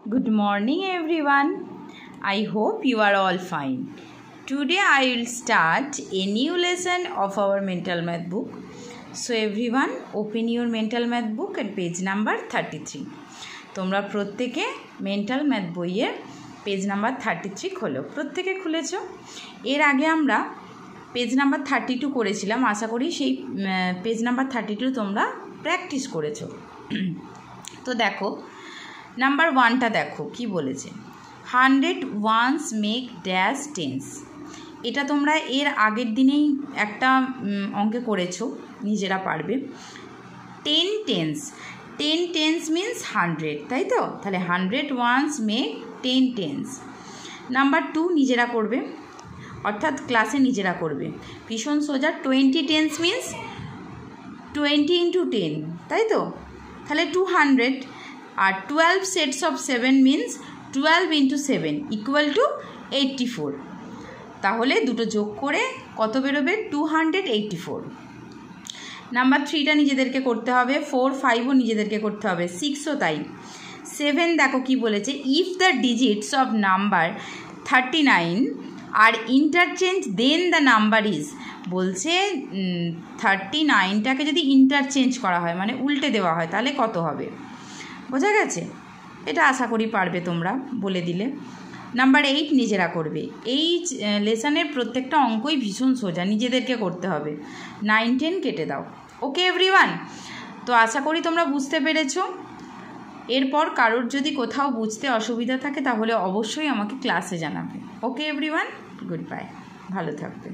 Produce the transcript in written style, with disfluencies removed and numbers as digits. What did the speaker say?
Good morning everyone. I hope you are all fine. Today I will start a new lesson of our mental math book. So everyone open your mental math book at page number 33. তোমরা প্রত্যেকে mental math বইয়ের page number 33 খোলো। প্রত্যেকে খুলেছো। এর আগে আমরা page number 32 করেছিলাম। আশা করি সেই পেজ নাম্বার 32 তোমরা প্র্যাকটিস করেছো। তো দেখো নাম্বার 1টা দেখো কি বলেছে, 100 ones make dash tens। এটা তোমরা এর আগের দিনেই একটা অঙ্কে করেছো, নিজেরা পারবে। 10 tens, 10 tens means 100, তাই তো? তাহলে 100 ones make 10 tens। নাম্বার 2 নিজেরা করবে, অর্থাৎ ক্লাসে নিজেরা করবে। ভীষণ সোজা, 20 tens means 20 into 10, তাই তো? তাহলে 200। আর 12 sets of 7 means 12 into 7 equal to 84। তাহলে দুটো যোগ করে কত বেরোবে? 284। নাম্বার 3টা নিজেদেরকে করতে হবে, 4, 5ও নিজেদেরকে করতে হবে, 6ও তাই। 7 দেখো কি বলেছে, if the digits of number 39 are interchange then the number is. বলছে 39টাকে যদি ইন্টারচেঞ্জ করা হয়, মানে উল্টে দেওয়া হয়, তাহলে কত হবে? বোঝা গেছে? এটা আশা করি পারবে তোমরা, বলে দিলে। নাম্বার 8 নিজেরা করবে। এই লেসনের প্রত্যেকটা অঙ্কই ভীষণ সোজা, নিজেদেরকে করতে হবে। 9, 10 কেটে দাও। ওকে এভরিওয়ান? তো আশা করি তোমরা বুঝতে পেরেছো। এরপর কারোর যদি কোথাও বুঝতে অসুবিধা থাকে তাহলে অবশ্যই আমাকে ক্লাসে জানাবে। ওকে এভরিওয়ান, গুড বাই, ভালো থাকবে।